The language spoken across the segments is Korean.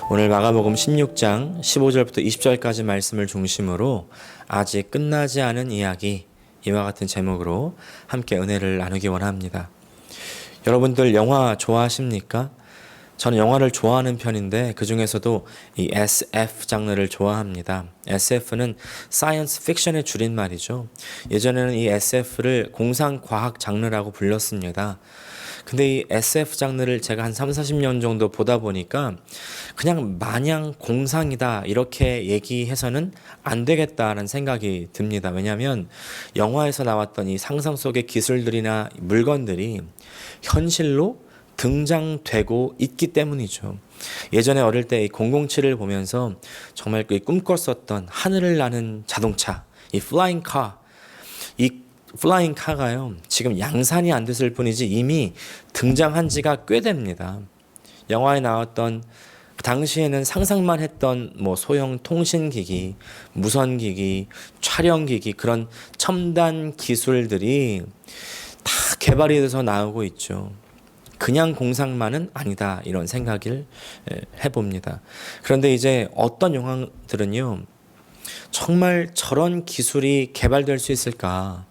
오늘 마가복음 16장 15절부터 20절까지 말씀을 중심으로 아직 끝나지 않은 이야기, 이와 같은 제목으로 함께 은혜를 나누기 원합니다. 여러분들 영화 좋아하십니까? 저는 영화를 좋아하는 편인데 그 중에서도 이 SF 장르를 좋아합니다. SF는 사이언스 픽션의 줄임말이죠. 예전에는 이 SF를 공상과학 장르라고 불렀습니다. 근데 이 SF 장르를 제가 한 3, 40년 정도 보다 보니까 그냥 마냥 공상이다 이렇게 얘기해서는 안 되겠다는 생각이 듭니다. 왜냐하면 영화에서 나왔던 이 상상 속의 기술들이나 물건들이 현실로 등장되고 있기 때문이죠. 예전에 어릴 때 이 007을 보면서 정말 꿈꿨었던 하늘을 나는 자동차, 이 플라잉 카, 이 플라잉 카가요, 지금 양산이 안 됐을 뿐이지 이미 등장한 지가 꽤 됩니다. 영화에 나왔던 그 당시에는 상상만 했던 소형 통신기기, 무선기기, 촬영기기, 그런 첨단 기술들이 다 개발이 돼서 나오고 있죠. 그냥 공상만은 아니다, 이런 생각을 해봅니다. 그런데 이제 어떤 영화들은요, 정말 저런 기술이 개발될 수 있을까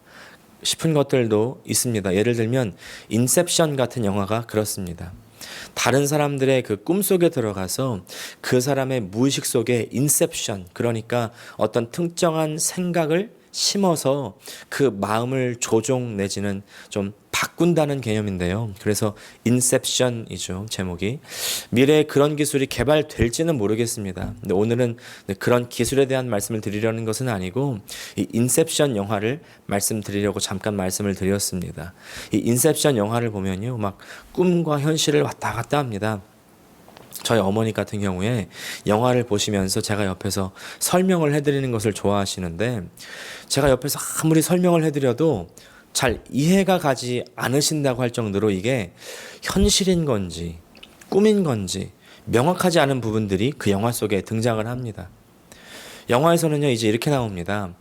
싶은 것들도 있습니다. 예를 들면 인셉션 같은 영화가 그렇습니다. 다른 사람들의 그 꿈속에 들어가서 그 사람의 무의식 속에 인셉션, 그러니까 어떤 특정한 생각을 심어서 그 마음을 조종 내지는 좀 바꾼다는 개념인데요. 그래서 인셉션이죠, 제목이. 미래에 그런 기술이 개발될지는 모르겠습니다. 근데 오늘은 그런 기술에 대한 말씀을 드리려는 것은 아니고 이 인셉션 영화를 말씀드리려고 잠깐 말씀을 드렸습니다. 이 인셉션 영화를 보면요, 막 꿈과 현실을 왔다 갔다 합니다. 저희 어머니 같은 경우에 영화를 보시면서 제가 옆에서 설명을 해드리는 것을 좋아하시는데, 제가 옆에서 아무리 설명을 해드려도 잘 이해가 가지 않으신다고 할 정도로 이게 현실인 건지 꿈인 건지 명확하지 않은 부분들이 그 영화 속에 등장을 합니다. 영화에서는요, 이제 이렇게 나옵니다.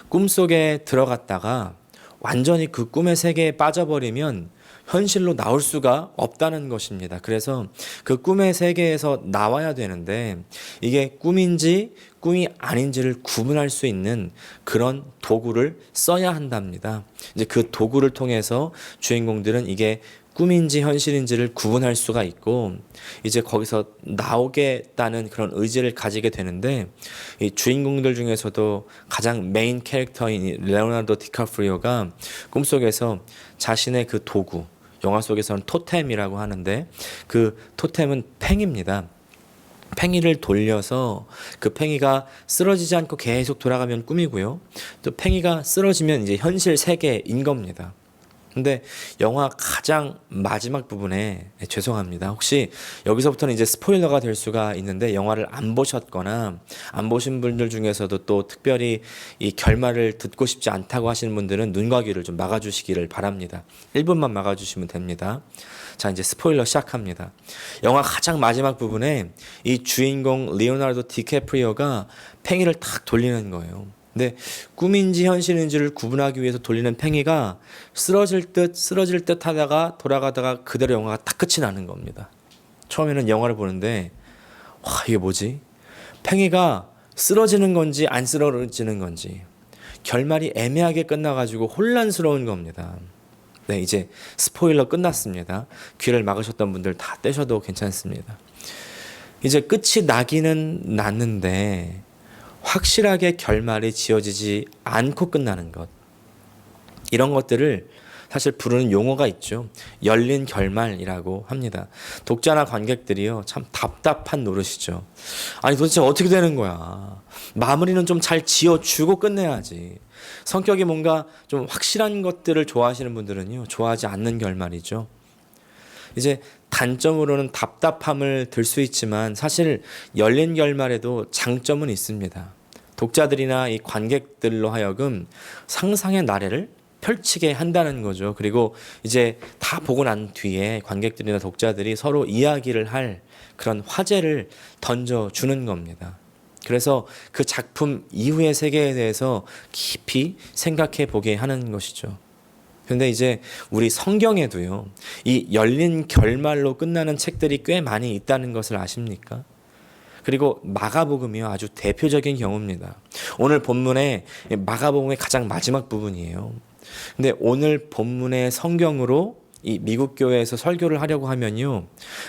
꿈속에 들어갔다가 완전히 그 꿈의 세계에 빠져버리면 현실로 나올 수가 없다는 것입니다. 그래서 그 꿈의 세계에서 나와야 되는데 이게 꿈인지 꿈이 아닌지를 구분할 수 있는 그런 도구를 써야 한답니다. 이제 그 도구를 통해서 주인공들은 이게 꿈인지 현실인지를 구분할 수가 있고 이제 거기서 나오겠다는 그런 의지를 가지게 되는데, 이 주인공들 중에서도 가장 메인 캐릭터인 레오나르도 디카프리오가 꿈속에서 자신의 그 도구, 영화 속에서는 토템이라고 하는데 그 토템은 팽입니다. 팽이를 돌려서 그 팽이가 쓰러지지 않고 계속 돌아가면 꿈이고요, 또 팽이가 쓰러지면 이제 현실 세계인 겁니다. 근데 영화 가장 마지막 부분에, 죄송합니다, 혹시 여기서부터는 이제 스포일러가 될 수가 있는데 영화를 안 보셨거나 안 보신 분들 중에서도 또 특별히 이 결말을 듣고 싶지 않다고 하시는 분들은 눈과 귀를 좀 막아주시기를 바랍니다. 1분만 막아주시면 됩니다. 자, 이제 스포일러 시작합니다. 영화 가장 마지막 부분에 이 주인공 리오나르도 디캐프리오가 팽이를 탁 돌리는 거예요. 근데 꿈인지 현실인지를 구분하기 위해서 돌리는 팽이가 쓰러질 듯 하다가 돌아가다가 그대로 영화가 딱 끝이 나는 겁니다. 처음에는 영화를 보는데 와, 이게 뭐지? 팽이가 쓰러지는 건지 안 쓰러지는 건지 결말이 애매하게 끝나가지고 혼란스러운 겁니다. 네, 이제 스포일러 끝났습니다. 귀를 막으셨던 분들 다 떼셔도 괜찮습니다. 이제 끝이 나기는 났는데 확실하게 결말이 지어지지 않고 끝나는 것, 이런 것들을 사실 부르는 용어가 있죠. 열린 결말이라고 합니다. 독자나 관객들이요, 참 답답한 노릇이죠. 아니 도대체 어떻게 되는 거야? 마무리는 좀 잘 지어주고 끝내야지. 성격이 뭔가 좀 확실한 것들을 좋아하시는 분들은요, 좋아하지 않는 결말이죠. 이제 단점으로는 답답함을 들 수 있지만 사실 열린 결말에도 장점은 있습니다. 독자들이나 이 관객들로 하여금 상상의 나래를 펼치게 한다는 거죠. 그리고 이제 다 보고 난 뒤에 관객들이나 독자들이 서로 이야기를 할 그런 화제를 던져주는 겁니다. 그래서 그 작품 이후의 세계에 대해서 깊이 생각해 보게 하는 것이죠. 그런데 이제 우리 성경에도요, 이 열린 결말로 끝나는 책들이 꽤 많이 있다는 것을 아십니까? 그리고 마가복음이요, 아주 대표적인 경우입니다. 오늘 본문에 마가복음의 가장 마지막 부분이에요. 근데 오늘 본문의 성경으로 이 미국 교회에서 설교를 하려고 하면요,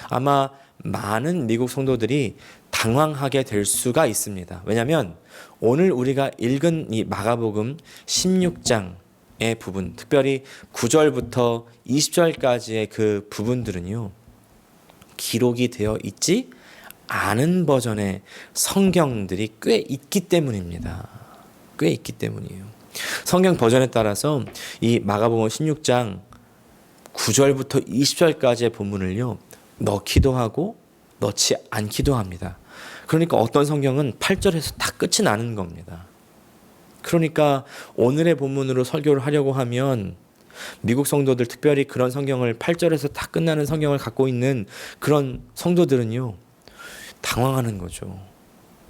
아마 많은 미국 성도들이 당황하게 될 수가 있습니다. 왜냐하면 오늘 우리가 읽은 이 마가복음 16장의 부분, 특별히 9절부터 20절까지의 그 부분들은요, 기록이 되어 있지 않은 버전의 성경들이 꽤 있기 때문입니다. 꽤 있기 때문이에요. 성경 버전에 따라서 이 마가복음 16장 9절부터 20절까지의 본문을요, 넣기도 하고 넣지 않기도 합니다. 그러니까 어떤 성경은 8절에서 다 끝이 나는 겁니다. 그러니까 오늘의 본문으로 설교를 하려고 하면 미국 성도들, 특별히 그런 성경을 8절에서 다 끝나는 성경을 갖고 있는 그런 성도들은요, 당황하는 거죠.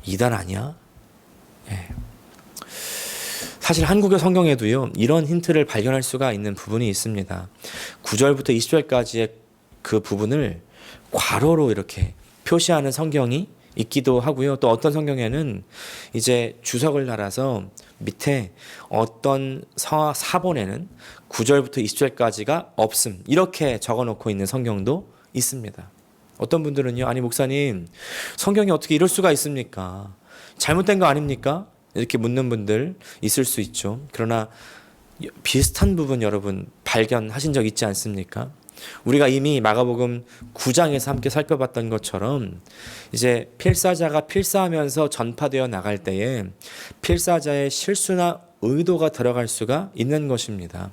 이단 아니야? 네. 사실 한국의 성경에도요, 이런 힌트를 발견할 수가 있는 부분이 있습니다. 9절부터 20절까지의 그 부분을 괄호로 이렇게 표시하는 성경이 있기도 하고요. 또 어떤 성경에는 이제 주석을 달아서 밑에 어떤 사본에는 9절부터 20절까지가 없음, 이렇게 적어놓고 있는 성경도 있습니다. 어떤 분들은요, 아니 목사님, 성경이 어떻게 이럴 수가 있습니까? 잘못된 거 아닙니까? 이렇게 묻는 분들 있을 수 있죠. 그러나 비슷한 부분 여러분 발견하신 적 있지 않습니까? 우리가 이미 마가복음 9장에서 함께 살펴봤던 것처럼 이제 필사자가 필사하면서 전파되어 나갈 때에 필사자의 실수나 의도가 들어갈 수가 있는 것입니다.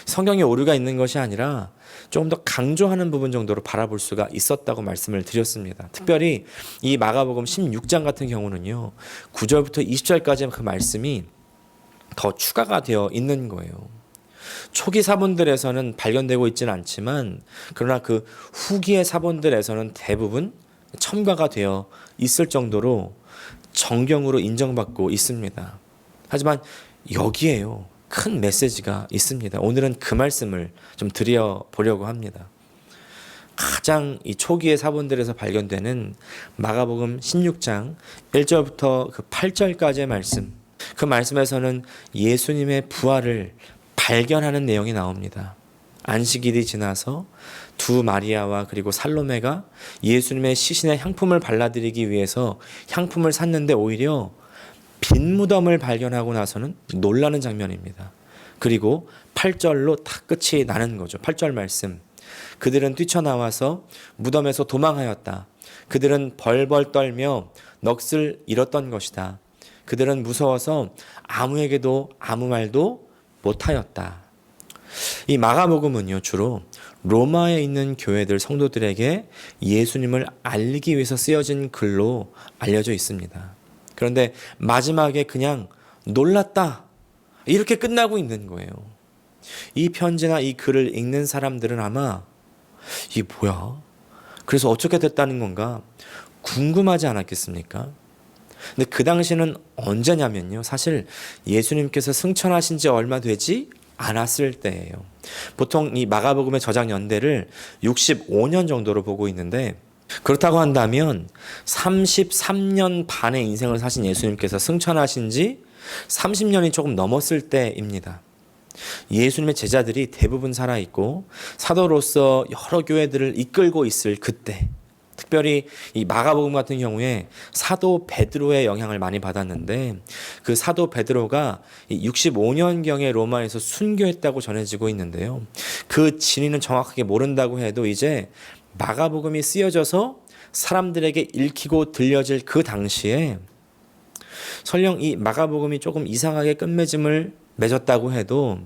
성경에 오류가 있는 것이 아니라 조금 더 강조하는 부분 정도로 바라볼 수가 있었다고 말씀을 드렸습니다. 특별히 이 마가복음 16장 같은 경우는요, 9절부터 20절까지의 그 말씀이 더 추가가 되어 있는 거예요. 초기 사본들에서는 발견되고 있지는 않지만 그러나 그 후기의 사본들에서는 대부분 첨가가 되어 있을 정도로 정경으로 인정받고 있습니다. 하지만 여기에요, 큰 메시지가 있습니다. 오늘은 그 말씀을 좀 드려보려고 합니다. 가장 이 초기의 사본들에서 발견되는 마가복음 16장 1절부터 그 8절까지의 말씀, 그 말씀에서는 예수님의 부활을 발견하는 내용이 나옵니다. 안식일이 지나서 두 마리아와 그리고 살로메가 예수님의 시신에 향품을 발라드리기 위해서 향품을 샀는데 오히려 빈 무덤을 발견하고 나서는 놀라는 장면입니다. 그리고 8절로 다 끝이 나는 거죠. 8절 말씀. 그들은 뛰쳐나와서 무덤에서 도망하였다. 그들은 벌벌 떨며 넋을 잃었던 것이다. 그들은 무서워서 아무에게도 아무 말도 못하였다. 이 마가복음은요, 주로 로마에 있는 교회들 성도들에게 예수님을 알리기 위해서 쓰여진 글로 알려져 있습니다. 그런데 마지막에 그냥 놀랐다, 이렇게 끝나고 있는 거예요. 이 편지나 이 글을 읽는 사람들은 아마 이게 뭐야? 그래서 어떻게 됐다는 건가 궁금하지 않았겠습니까? 근데 그 당시는 언제냐면요, 사실 예수님께서 승천하신 지 얼마 되지 않았을 때예요. 보통 이 마가복음의 저작 연대를 65년 정도로 보고 있는데, 그렇다고 한다면 33년 반의 인생을 사신 예수님께서 승천하신 지 30년이 조금 넘었을 때입니다. 예수님의 제자들이 대부분 살아있고 사도로서 여러 교회들을 이끌고 있을 그때, 특별히 이 마가복음 같은 경우에 사도 베드로의 영향을 많이 받았는데, 그 사도 베드로가 65년경에 로마에서 순교했다고 전해지고 있는데요. 그 진위는 정확하게 모른다고 해도 이제 마가복음이 쓰여져서 사람들에게 읽히고 들려질 그 당시에 설령 이 마가복음이 조금 이상하게 끝맺음을 맺었다고 해도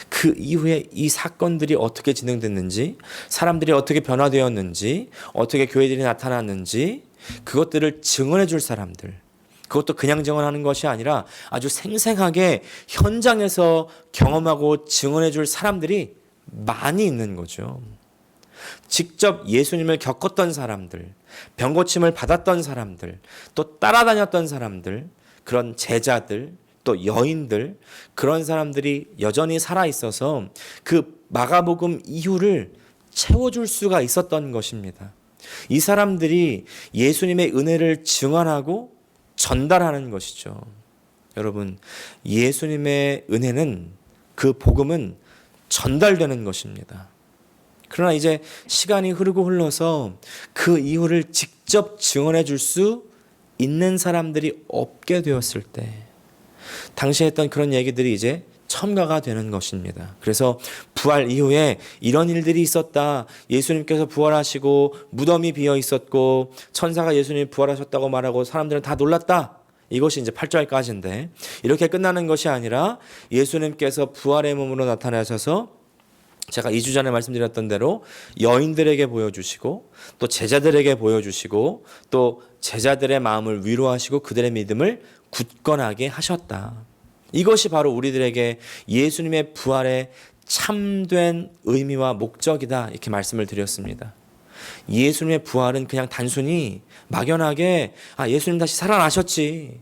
그 이후에 이 사건들이 어떻게 진행됐는지, 사람들이 어떻게 변화되었는지, 어떻게 교회들이 나타났는지, 그것들을 증언해 줄 사람들, 그것도 그냥 증언하는 것이 아니라 아주 생생하게 현장에서 경험하고 증언해 줄 사람들이 많이 있는 거죠. 직접 예수님을 겪었던 사람들, 병고침을 받았던 사람들, 또 따라다녔던 사람들, 그런 제자들, 또 여인들, 그런 사람들이 여전히 살아있어서 그 마가복음 이후를 채워줄 수가 있었던 것입니다. 이 사람들이 예수님의 은혜를 증언하고 전달하는 것이죠. 여러분, 예수님의 은혜는, 그 복음은 전달되는 것입니다. 그러나 이제 시간이 흐르고 흘러서 그 이유를 직접 증언해 줄 수 있는 사람들이 없게 되었을 때, 당시에 했던 그런 얘기들이 이제 첨가가 되는 것입니다. 그래서 부활 이후에 이런 일들이 있었다. 예수님께서 부활하시고 무덤이 비어 있었고 천사가 예수님이 부활하셨다고 말하고 사람들은 다 놀랐다. 이것이 이제 8절까지인데, 이렇게 끝나는 것이 아니라 예수님께서 부활의 몸으로 나타나셔서 제가 2주 전에 말씀드렸던 대로 여인들에게 보여주시고 또 제자들에게 보여주시고 또 제자들의 마음을 위로하시고 그들의 믿음을 굳건하게 하셨다. 이것이 바로 우리들에게 예수님의 부활의 참된 의미와 목적이다, 이렇게 말씀을 드렸습니다. 예수님의 부활은 그냥 단순히 막연하게 예수님 다시 살아나셨지,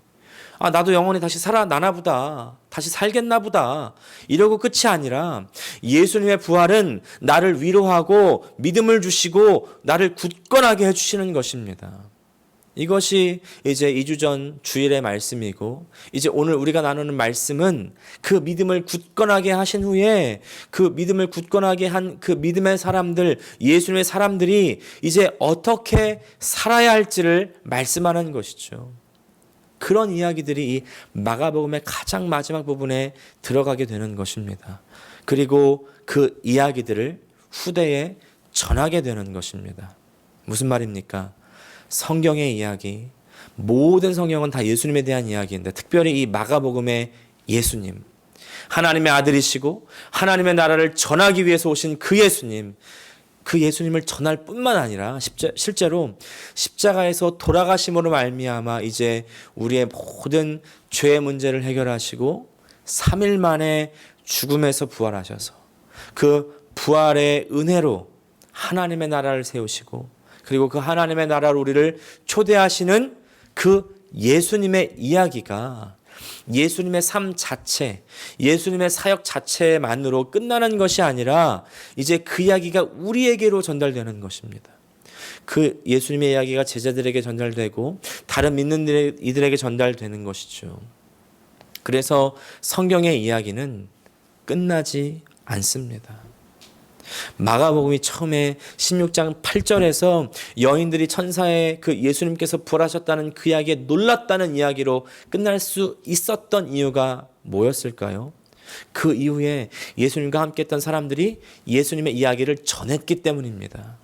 나도 영원히 다시 살아나나 보다, 다시 살겠나 보다, 이러고 끝이 아니라 예수님의 부활은 나를 위로하고 믿음을 주시고 나를 굳건하게 해주시는 것입니다. 이것이 이제 2주 전 주일의 말씀이고, 이제 오늘 우리가 나누는 말씀은 그 믿음을 굳건하게 하신 후에 그 믿음을 굳건하게 한 그 믿음의 사람들, 예수님의 사람들이 이제 어떻게 살아야 할지를 말씀하는 것이죠. 그런 이야기들이 이 마가복음의 가장 마지막 부분에 들어가게 되는 것입니다. 그리고 그 이야기들을 후대에 전하게 되는 것입니다. 무슨 말입니까? 성경의 이야기, 모든 성경은 다 예수님에 대한 이야기인데, 특별히 이 마가복음의 예수님, 하나님의 아들이시고 하나님의 나라를 전하기 위해서 오신 그 예수님, 그 예수님을 전할 뿐만 아니라 실제로 십자가에서 돌아가심으로 말미암아 이제 우리의 모든 죄의 문제를 해결하시고 3일 만에 죽음에서 부활하셔서 그 부활의 은혜로 하나님의 나라를 세우시고, 그리고 그 하나님의 나라로 우리를 초대하시는 그 예수님의 이야기가 예수님의 삶 자체, 예수님의 사역 자체만으로 끝나는 것이 아니라 이제 그 이야기가 우리에게로 전달되는 것입니다. 그 예수님의 이야기가 제자들에게 전달되고 다른 믿는 이들에게 전달되는 것이죠. 그래서 성경의 이야기는 끝나지 않습니다. 마가복음이 처음에 16장 8절에서 여인들이 천사의 그 예수님께서 부활하셨다는 그 이야기에 놀랐다는 이야기로 끝날 수 있었던 이유가 뭐였을까요? 그 이후에 예수님과 함께 했던 사람들이 예수님의 이야기를 전했기 때문입니다.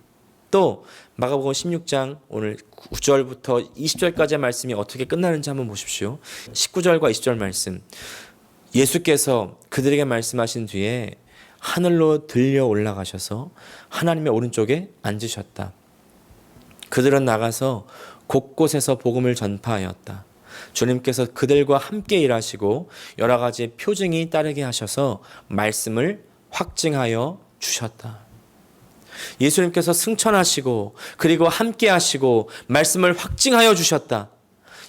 또 마가복음 16장 오늘 9절부터 20절까지의 말씀이 어떻게 끝나는지 한번 보십시오. 19절과 20절 말씀, 예수께서 그들에게 말씀하신 뒤에 하늘로 들려 올라가셔서 하나님의 오른쪽에 앉으셨다. 그들은 나가서 곳곳에서 복음을 전파하였다. 주님께서 그들과 함께 일하시고 여러 가지 표징이 따르게 하셔서 말씀을 확증하여 주셨다. 예수님께서 승천하시고 그리고 함께 하시고 말씀을 확증하여 주셨다.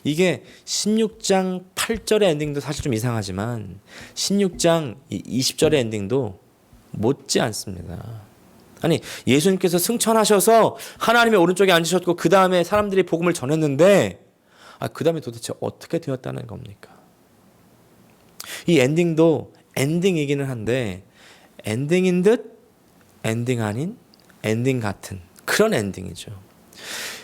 이게 16장 8절의 엔딩도 사실 좀 이상하지만 16장 20절의 엔딩도 못지 않습니다. 아니, 예수님께서 승천하셔서 하나님의 오른쪽에 앉으셨고 그 다음에 사람들이 복음을 전했는데 그 다음에 도대체 어떻게 되었다는 겁니까? 이 엔딩도 엔딩이기는 한데 엔딩인 듯 엔딩 아닌 엔딩 같은 그런 엔딩이죠.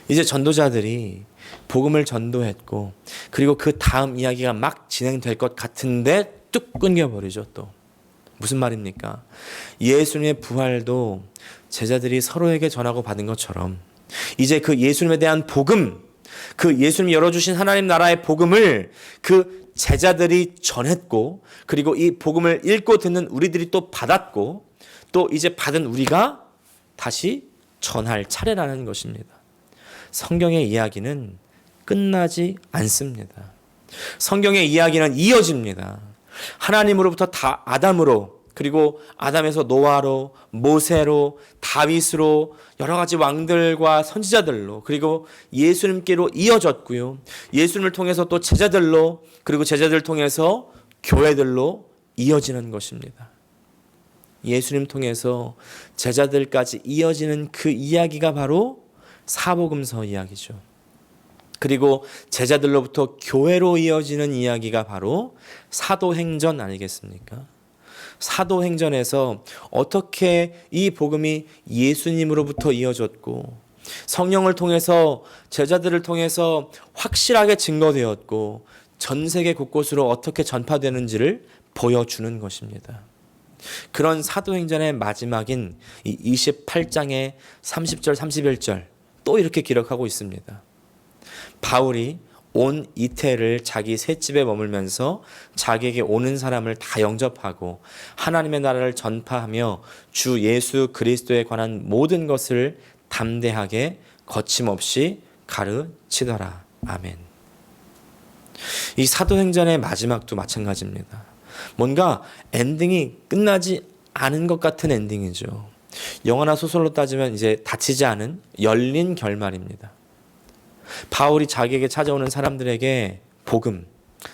이제 전도자들이 복음을 전도했고 그리고 그 다음 이야기가 막 진행될 것 같은데 뚝 끊겨버리죠. 또 무슨 말입니까? 예수님의 부활도 제자들이 서로에게 전하고 받은 것처럼 이제 그 예수님에 대한 복음, 그 예수님이 열어주신 하나님 나라의 복음을 그 제자들이 전했고 그리고 이 복음을 읽고 듣는 우리들이 또 받았고 또 이제 받은 우리가 다시 전할 차례라는 것입니다. 성경의 이야기는 끝나지 않습니다. 성경의 이야기는 이어집니다. 하나님으로부터 다 아담으로, 그리고 아담에서 노아로, 모세로, 다윗으로, 여러 가지 왕들과 선지자들로, 그리고 예수님께로 이어졌고요. 예수님을 통해서 또 제자들로, 그리고 제자들을 통해서 교회들로 이어지는 것입니다. 예수님 통해서 제자들까지 이어지는 그 이야기가 바로 사복음서 이야기죠. 그리고 제자들로부터 교회로 이어지는 이야기가 바로 사도행전 아니겠습니까? 사도행전에서 어떻게 이 복음이 예수님으로부터 이어졌고 성령을 통해서 제자들을 통해서 확실하게 증거되었고 전 세계 곳곳으로 어떻게 전파되는지를 보여주는 것입니다. 그런 사도행전의 마지막인 이 28장의 30절 31절 또 이렇게 기록하고 있습니다. 바울이 온 이태를 자기 셋집에 머물면서 자기에게 오는 사람을 다 영접하고 하나님의 나라를 전파하며 주 예수 그리스도에 관한 모든 것을 담대하게 거침없이 가르치더라. 아멘. 이 사도행전의 마지막도 마찬가지입니다. 뭔가 엔딩이 끝나지 않은 것 같은 엔딩이죠. 영화나 소설로 따지면 이제 닫히지 않은 열린 결말입니다. 바울이 자기에게 찾아오는 사람들에게 복음,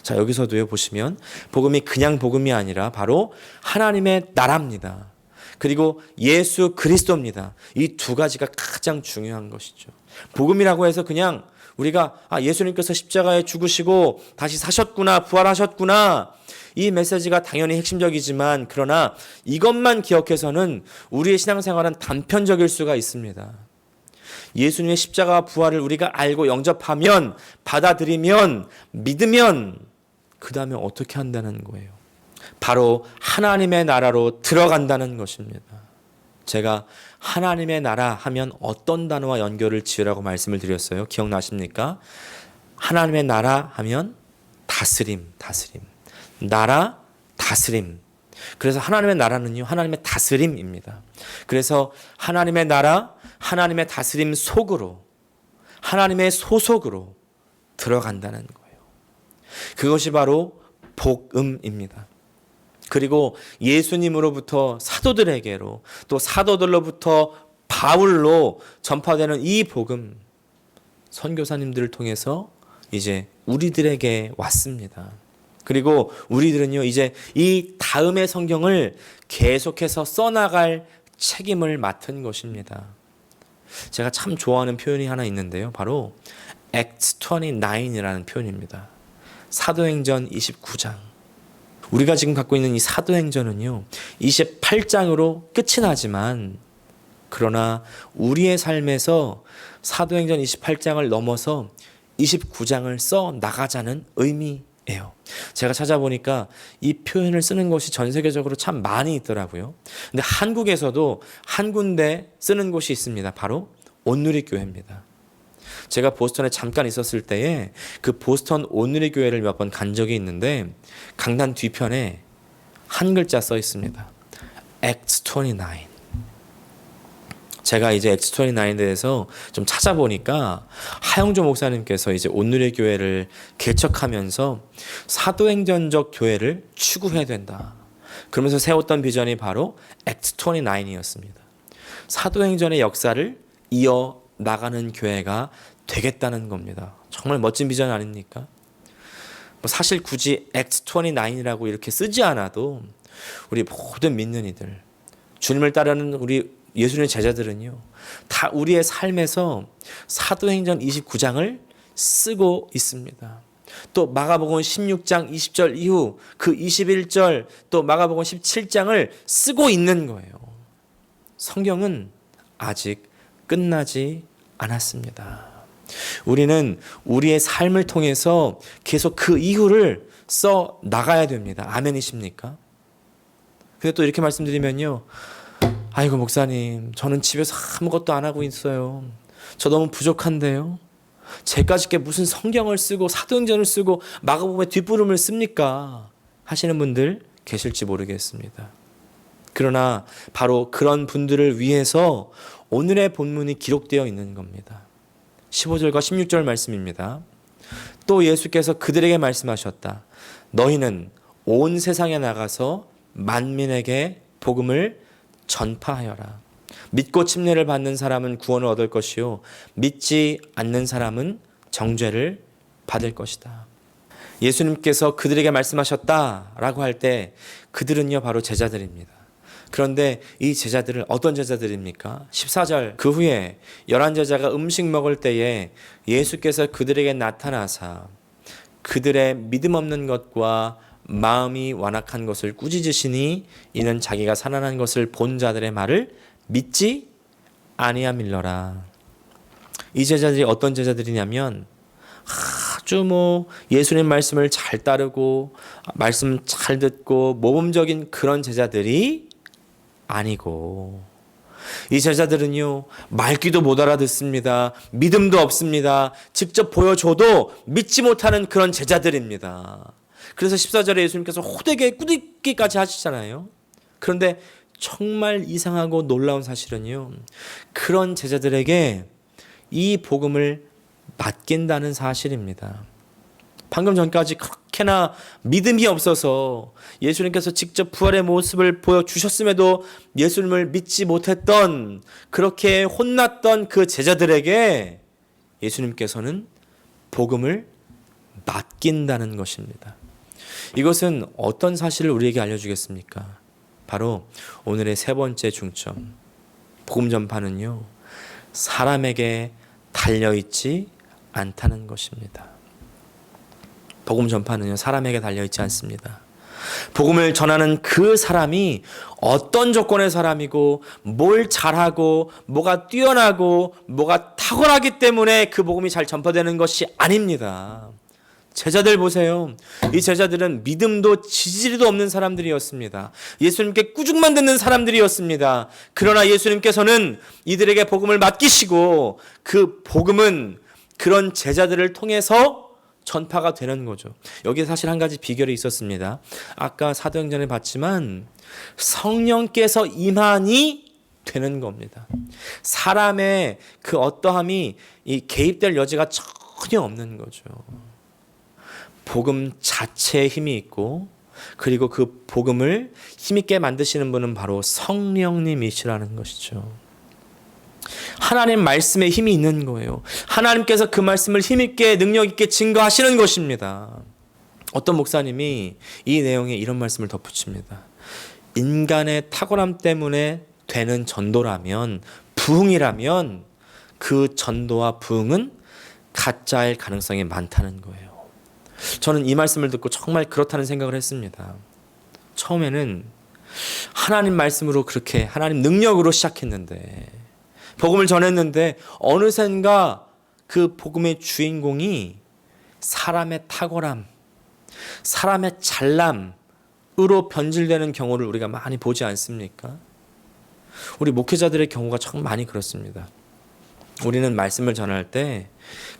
자 여기서도요 보시면 복음이 그냥 복음이 아니라 바로 하나님의 나라입니다. 그리고 예수 그리스도입니다. 이 두 가지가 가장 중요한 것이죠. 복음이라고 해서 그냥 우리가 예수님께서 십자가에 죽으시고 다시 사셨구나, 부활하셨구나, 이 메시지가 당연히 핵심적이지만 그러나 이것만 기억해서는 우리의 신앙생활은 단편적일 수가 있습니다. 예수님의 십자가 부활을 우리가 알고 영접하면, 받아들이면, 믿으면 그 다음에 어떻게 한다는 거예요? 바로 하나님의 나라로 들어간다는 것입니다. 제가 하나님의 나라 하면 어떤 단어와 연결을 지으라고 말씀을 드렸어요? 기억나십니까? 하나님의 나라 하면 다스림. 나라, 다스림. 그래서 하나님의 나라는요, 하나님의 다스림입니다. 그래서 하나님의 나라, 하나님의 다스림 속으로, 하나님의 소속으로 들어간다는 거예요. 그것이 바로 복음입니다. 그리고 예수님으로부터 사도들에게로, 또 사도들로부터 바울로 전파되는 이 복음, 선교사님들을 통해서 이제 우리들에게 왔습니다. 그리고 우리들은요, 이제 이 다음의 성경을 계속해서 써나갈 책임을 맡은 것입니다. 제가 참 좋아하는 표현이 하나 있는데요. 바로 Acts 29이라는 표현입니다. 사도행전 29장. 우리가 지금 갖고 있는 이 사도행전은요, 28장으로 끝이 나지만 그러나 우리의 삶에서 사도행전 28장을 넘어서 29장을 써 나가자는 의미예요. 제가 찾아보니까 이 표현을 쓰는 곳이 전 세계적으로 참 많이 있더라고요. 근데 한국에서도 한 군데 쓰는 곳이 있습니다. 바로 온누리교회입니다. 제가 보스턴에 잠깐 있었을 때에 그 보스턴 온누리교회를 몇 번 간 적이 있는데 강단 뒤편에 한 글자 써 있습니다. Acts 29. 제가 이제 Acts 29에 대해서 좀 찾아보니까 하영조 목사님께서 이제 온누리교회를 개척하면서 사도행전적 교회를 추구해야 된다. 그러면서 세웠던 비전이 바로 Acts 29이었습니다. 사도행전의 역사를 이어 나가는 교회가 되겠다는 겁니다. 정말 멋진 비전 아닙니까? 사실 굳이 Acts 29이라고 이렇게 쓰지 않아도 우리 모든 믿는 이들, 주님을 따르는 우리 예수님의 제자들은요, 다 우리의 삶에서 사도행전 29장을 쓰고 있습니다. 또 마가복음 16장 20절 이후 그 21절 또 마가복음 17장을 쓰고 있는 거예요. 성경은 아직 끝나지 않았습니다. 우리는 우리의 삶을 통해서 계속 그 이후를 써 나가야 됩니다. 아멘이십니까? 근데 또 이렇게 말씀드리면요, 아이고 목사님, 저는 집에서 아무것도 안 하고 있어요. 저 너무 부족한데요. 제까짓게 무슨 성경을 쓰고 사도행전을 쓰고 마가복음의 뒷부분을 씁니까? 하시는 분들 계실지 모르겠습니다. 그러나 바로 그런 분들을 위해서 오늘의 본문이 기록되어 있는 겁니다. 15절과 16절 말씀입니다. 또 예수께서 그들에게 말씀하셨다. 너희는 온 세상에 나가서 만민에게 복음을 전파하여라. 믿고 침례를 받는 사람은 구원을 얻을 것이요 믿지 않는 사람은 정죄를 받을 것이다. 예수님께서 그들에게 말씀하셨다라고 할 때 그들은요 바로 제자들입니다. 그런데 이 제자들은 어떤 제자들입니까? 14절 그 후에 11제자가 음식 먹을 때에 예수께서 그들에게 나타나사 그들의 믿음 없는 것과 마음이 완악한 것을 꾸짖으시니 이는 자기가 살아난 것을 본 자들의 말을 믿지 아니함일러라. 이 제자들이 어떤 제자들이냐면 아주 예수님 말씀을 잘 따르고 말씀 잘 듣고 모범적인 그런 제자들이 아니고, 이 제자들은요 말귀도 못 알아듣습니다. 믿음도 없습니다. 직접 보여줘도 믿지 못하는 그런 제자들입니다. 그래서 14절에 예수님께서 호되게 꾸짖기까지 하시잖아요. 그런데 정말 이상하고 놀라운 사실은요, 그런 제자들에게 이 복음을 맡긴다는 사실입니다. 방금 전까지 그렇게나 믿음이 없어서 예수님께서 직접 부활의 모습을 보여주셨음에도 예수님을 믿지 못했던, 그렇게 혼났던 그 제자들에게 예수님께서는 복음을 맡긴다는 것입니다. 이것은 어떤 사실을 우리에게 알려주겠습니까? 바로 오늘의 세 번째 중점, 복음 전파는요 사람에게 달려있지 않다는 것입니다. 복음 전파는요 사람에게 달려있지 않습니다. 복음을 전하는 그 사람이 어떤 조건의 사람이고 뭘 잘하고 뭐가 뛰어나고 뭐가 탁월하기 때문에 그 복음이 잘 전파되는 것이 아닙니다. 제자들 보세요. 이 제자들은 믿음도 지지리도 없는 사람들이었습니다. 예수님께 꾸중만 듣는 사람들이었습니다. 그러나 예수님께서는 이들에게 복음을 맡기시고 그 복음은 그런 제자들을 통해서 전파가 되는 거죠. 여기에 사실 한 가지 비결이 있었습니다. 아까 사도행전에 봤지만 성령께서 임하니 되는 겁니다. 사람의 그 어떠함이 이 개입될 여지가 전혀 없는 거죠. 복음 자체에 힘이 있고, 그리고 그 복음을 힘있게 만드시는 분은 바로 성령님이시라는 것이죠. 하나님 말씀에 힘이 있는 거예요. 하나님께서 그 말씀을 힘있게 능력있게 증거하시는 것입니다. 어떤 목사님이 이 내용에 이런 말씀을 덧붙입니다. 인간의 탁월함 때문에 되는 전도라면, 부흥이라면 그 전도와 부흥은 가짜일 가능성이 많다는 거예요. 저는 이 말씀을 듣고 정말 그렇다는 생각을 했습니다. 처음에는 하나님 말씀으로 그렇게 하나님 능력으로 시작했는데, 복음을 전했는데 어느샌가 그 복음의 주인공이 사람의 탁월함, 사람의 잘남으로 변질되는 경우를 우리가 많이 보지 않습니까? 우리 목회자들의 경우가 참 많이 그렇습니다. 우리는 말씀을 전할 때,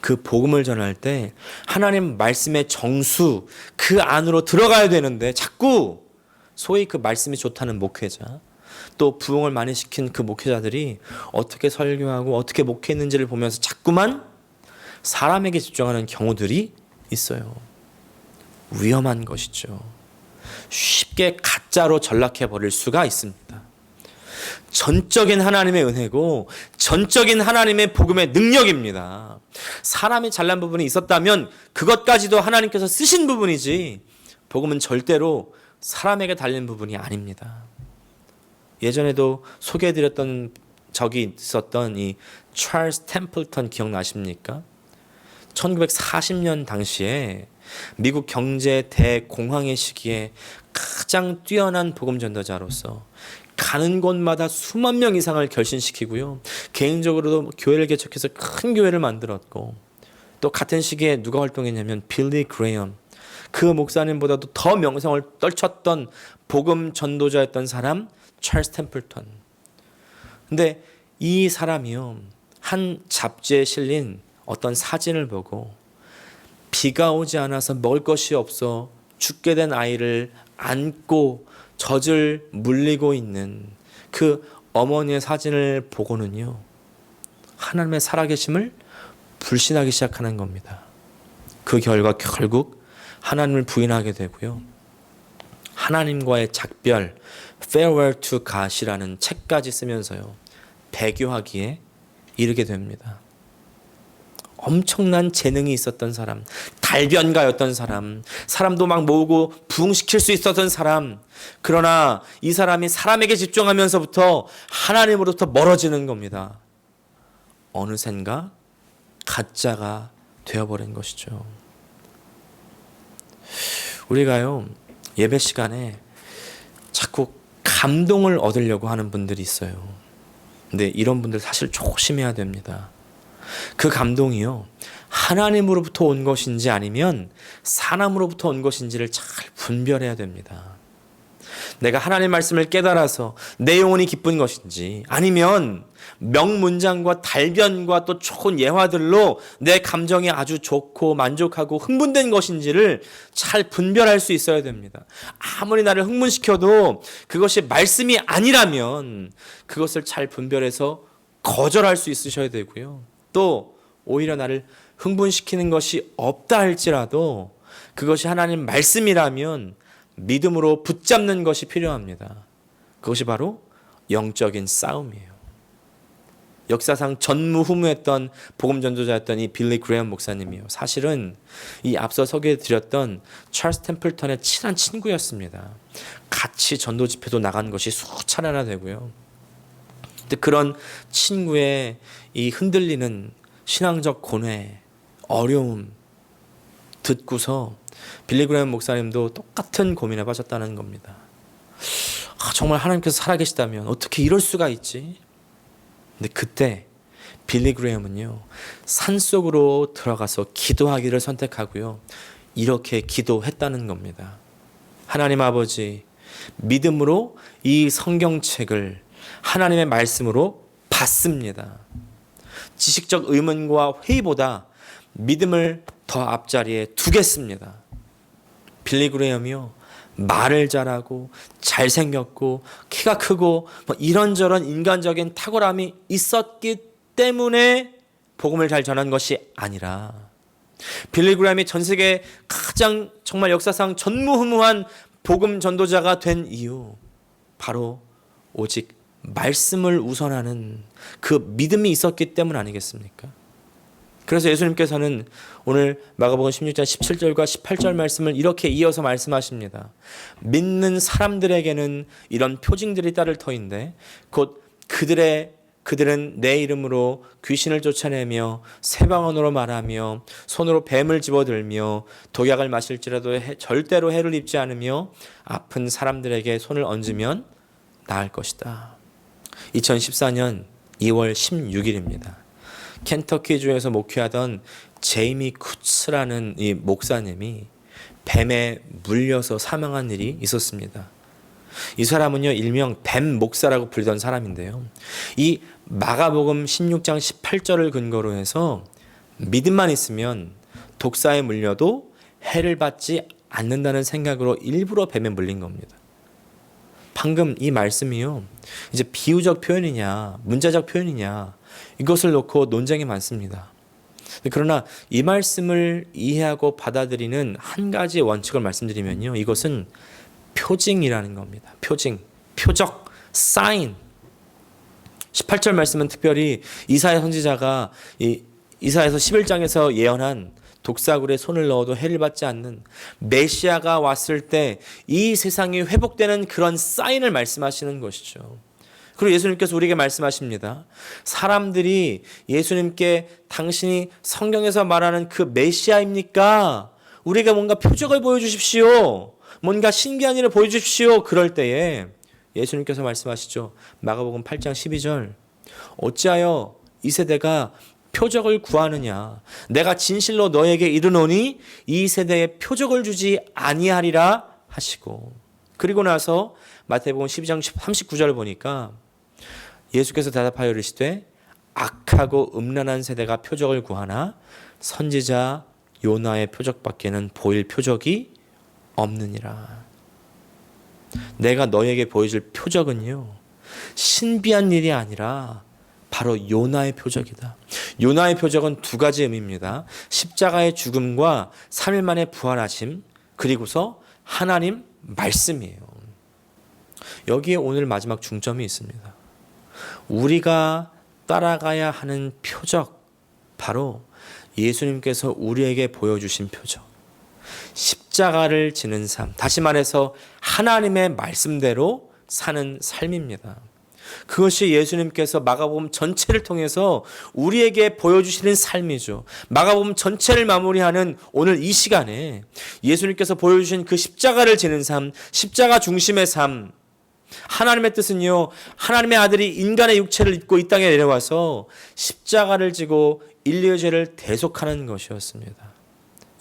그 복음을 전할 때 하나님 말씀의 정수 그 안으로 들어가야 되는데 자꾸 소위 그 말씀이 좋다는 목회자, 또 부흥을 많이 시킨 그 목회자들이 어떻게 설교하고 어떻게 목회했는지를 보면서 자꾸만 사람에게 집중하는 경우들이 있어요. 위험한 것이죠. 쉽게 가짜로 전락해 버릴 수가 있습니다. 전적인 하나님의 은혜고 전적인 하나님의 복음의 능력입니다. 사람이 잘난 부분이 있었다면 그것까지도 하나님께서 쓰신 부분이지, 복음은 절대로 사람에게 달린 부분이 아닙니다. 예전에도 소개해드렸던 적이 있었던 이 찰스 템플턴 기억나십니까? 1940년 당시에 미국 경제 대공황의 시기에 가장 뛰어난 복음 전도자로서 가는 곳마다 수만 명 이상을 결신시키고요, 개인적으로도 교회를 개척해서 큰 교회를 만들었고, 또 같은 시기에 누가 활동했냐면 빌리 그레이엄, 그 목사님보다도 더 명성을 떨쳤던 복음 전도자였던 사람 찰스 템플턴. 근데 이 사람이요, 한 잡지에 실린 어떤 사진을 보고 비가 오지 않아서 먹을 것이 없어 죽게 된 아이를 안고 젖을 물리고 있는 그 어머니의 사진을 보고는요, 하나님의 살아계심을 불신하기 시작하는 겁니다. 그 결과 결국 하나님을 부인하게 되고요, 하나님과의 작별, Farewell to God이라는 책까지 쓰면서요, 배교하기에 이르게 됩니다. 엄청난 재능이 있었던 사람, 달변가였던 사람, 사람도 막 모으고 부흥시킬 수 있었던 사람. 그러나 이 사람이 사람에게 집중하면서부터 하나님으로부터 멀어지는 겁니다. 어느샌가 가짜가 되어버린 것이죠. 우리가요, 예배 시간에 자꾸 감동을 얻으려고 하는 분들이 있어요. 근데 이런 분들 사실 조심해야 됩니다. 그 감동이요, 하나님으로부터 온 것인지 아니면 사람으로부터 온 것인지를 잘 분별해야 됩니다. 내가 하나님 말씀을 깨달아서 내 영혼이 기쁜 것인지, 아니면 명문장과 달변과 또 좋은 예화들로 내 감정이 아주 좋고 만족하고 흥분된 것인지를 잘 분별할 수 있어야 됩니다. 아무리 나를 흥분시켜도 그것이 말씀이 아니라면 그것을 잘 분별해서 거절할 수 있으셔야 되고요. 또 오히려 나를 흥분시키는 것이 없다 할지라도 그것이 하나님 말씀이라면 믿음으로 붙잡는 것이 필요합니다. 그것이 바로 영적인 싸움이에요. 역사상 전무후무했던 복음 전도자였던 이 빌리 그레엄 목사님이요, 사실은 이 앞서 소개해 드렸던 찰스 템플턴의 친한 친구였습니다. 같이 전도 집회도 나간 것이 수차례나 되고요. 근데 그런 친구의 이 흔들리는 신앙적 고뇌, 어려움 듣고서 빌리 그레엄 목사님도 똑같은 고민에 빠졌다는 겁니다. 정말 하나님께서 살아계시다면 어떻게 이럴 수가 있지? 근데 그때 빌리 그레엄은요, 산속으로 들어가서 기도하기를 선택하고요, 이렇게 기도했다는 겁니다. 하나님 아버지, 믿음으로 이 성경책을 하나님의 말씀으로 받습니다. 지식적 의문과 회의보다 믿음을 더 앞자리에 두겠습니다. 빌리 그레엄이요, 말을 잘하고 잘생겼고 키가 크고 이런저런 인간적인 탁월함이 있었기 때문에 복음을 잘 전한 것이 아니라, 빌리 그레엄이 전 세계 가장 정말 역사상 전무후무한 복음 전도자가 된 이유, 바로 오직 말씀을 우선하는 그 믿음이 있었기 때문 아니겠습니까? 그래서 예수님께서는 오늘 마가복음 16장 17절과 18절 말씀을 이렇게 이어서 말씀하십니다. 믿는 사람들에게는 이런 표징들이 따를 터인데 곧 그들은 내 이름으로 귀신을 쫓아내며 새 방언으로 말하며 손으로 뱀을 집어들며 독약을 마실지라도 절대로 해를 입지 않으며 아픈 사람들에게 손을 얹으면 나을 것이다. 2014년 2월 16일입니다. 켄터키주에서 목회하던 제이미 쿠츠라는 이 목사님이 뱀에 물려서 사망한 일이 있었습니다. 이 사람은요, 일명 뱀 목사라고 불리던 사람인데요, 이 마가복음 16장 18절을 근거로 해서 믿음만 있으면 독사에 물려도 해를 받지 않는다는 생각으로 일부러 뱀에 물린 겁니다. 방금 이 말씀이요, 이제 비유적 표현이냐 문자적 표현이냐, 이것을 놓고 논쟁이 많습니다. 그러나 이 말씀을 이해하고 받아들이는 한 가지 원칙을 말씀드리면요, 이것은 표징이라는 겁니다. 표징, 표적, 사인. 18절 말씀은 특별히 이사야 선지자가 이사야서 11장에서 예언한 독사굴에 손을 넣어도 해를 받지 않는 메시아가 왔을 때 이 세상이 회복되는 그런 사인을 말씀하시는 것이죠. 그리고 예수님께서 우리에게 말씀하십니다. 사람들이 예수님께 당신이 성경에서 말하는 그 메시아입니까? 우리에게 뭔가 표적을 보여주십시오. 뭔가 신기한 일을 보여주십시오. 그럴 때에 예수님께서 말씀하시죠. 마가복음 8장 12절. 어찌하여 이 세대가 표적을 구하느냐? 내가 진실로 너에게 이르노니 이 세대에 표적을 주지 아니하리라 하시고, 그리고 나서 마태복음 12장 39절 보니까 예수께서 대답하여 이르시되 악하고 음란한 세대가 표적을 구하나 선지자 요나의 표적밖에는 보일 표적이 없느니라. 내가 너에게 보여줄 표적은요, 신비한 일이 아니라 바로 요나의 표적이다. 요나의 표적은 두 가지 의미입니다. 십자가의 죽음과 3일 만에 부활하심, 그리고서 하나님 말씀이에요. 여기에 오늘 마지막 중점이 있습니다. 우리가 따라가야 하는 표적, 바로 예수님께서 우리에게 보여주신 표적, 십자가를 지는 삶, 다시 말해서 하나님의 말씀대로 사는 삶입니다. 그것이 예수님께서 마가복음 전체를 통해서 우리에게 보여주시는 삶이죠. 마가복음 전체를 마무리하는 오늘 이 시간에 예수님께서 보여주신 그 십자가를 지는 삶, 십자가 중심의 삶, 하나님의 뜻은요, 하나님의 아들이 인간의 육체를 입고 이 땅에 내려와서 십자가를 지고 인류의 죄를 대속하는 것이었습니다.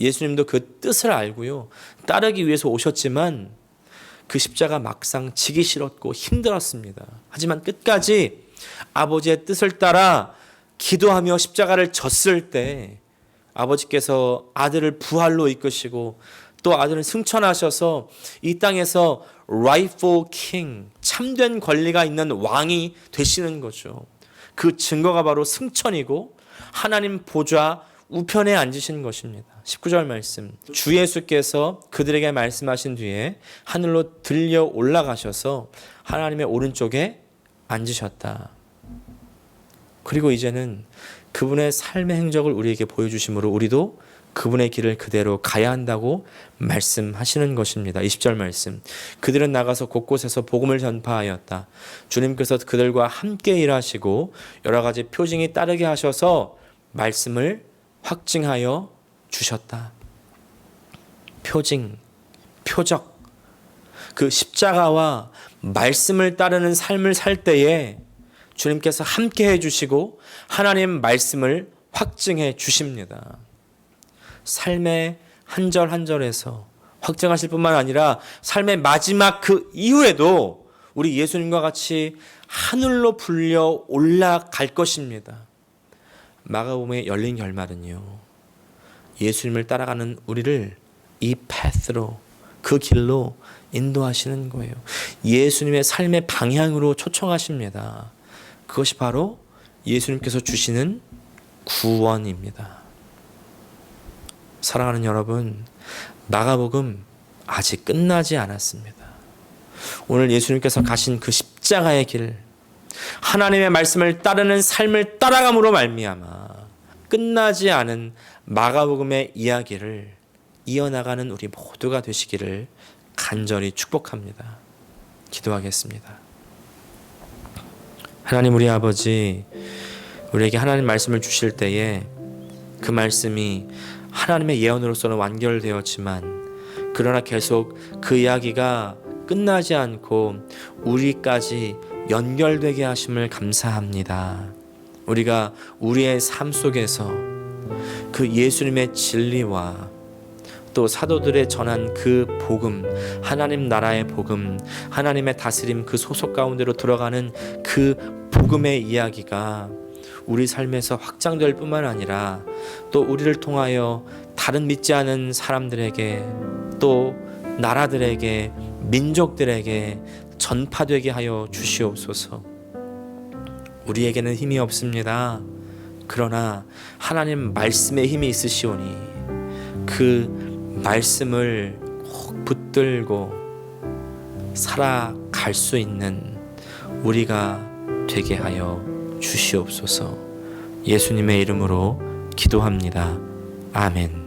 예수님도 그 뜻을 알고요, 따르기 위해서 오셨지만 그 십자가 막상 지기 싫었고 힘들었습니다. 하지만 끝까지 아버지의 뜻을 따라 기도하며 십자가를 졌을 때 아버지께서 아들을 부활로 이끄시고 또 아들을 승천하셔서 이 땅에서 rightful king, 참된 권리가 있는 왕이 되시는 거죠. 그 증거가 바로 승천이고 하나님 보좌 우편에 앉으신 것입니다. 19절 말씀, 주 예수께서 그들에게 말씀하신 뒤에 하늘로 들려 올라가셔서 하나님의 오른쪽에 앉으셨다. 그리고 이제는 그분의 삶의 행적을 우리에게 보여주심으로 우리도 그분의 길을 그대로 가야 한다고 말씀하시는 것입니다. 20절 말씀, 그들은 나가서 곳곳에서 복음을 전파하였다. 주님께서 그들과 함께 일하시고 여러 가지 표징이 따르게 하셔서 말씀을 확증하여 주셨다. 표징, 표적, 그 십자가와 말씀을 따르는 삶을 살 때에 주님께서 함께 해주시고 하나님 말씀을 확증해 주십니다. 삶의 한 절 한 절에서 확증하실 뿐만 아니라 삶의 마지막 그 이후에도 우리 예수님과 같이 하늘로 불려 올라갈 것입니다. 마가복음의 열린 결말은요, 예수님을 따라가는 우리를 이 path로, 그 길로 인도하시는 거예요. 예수님의 삶의 방향으로 초청하십니다. 그것이 바로 예수님께서 주시는 구원입니다. 사랑하는 여러분, 마가복음 아직 끝나지 않았습니다. 오늘 예수님께서 가신 그 십자가의 길, 하나님의 말씀을 따르는 삶을 따라감으로 말미암아 끝나지 않은 마가복음의 이야기를 이어나가는 우리 모두가 되시기를 간절히 축복합니다. 기도하겠습니다. 하나님, 우리 아버지, 우리에게 하나님 말씀을 주실 때에 그 말씀이 하나님의 예언으로서는 완결되었지만 그러나 계속 그 이야기가 끝나지 않고 우리까지 연결되게 하심을 감사합니다. 우리가 우리의 삶 속에서 그 예수님의 진리와 또 사도들의 전한 그 복음, 하나님 나라의 복음, 하나님의 다스림 그 소속 가운데로 들어가는 그 복음의 이야기가 우리 삶에서 확장될 뿐만 아니라 또 우리를 통하여 다른 믿지 않은 사람들에게 또 나라들에게 민족들에게 전파되게 하여 주시옵소서. 우리에게는 힘이 없습니다. 그러나 하나님 말씀에 힘이 있으시오니 그 말씀을 꼭 붙들고 살아갈 수 있는 우리가 되게 하여 주시옵소서. 예수님의 이름으로 기도합니다. 아멘.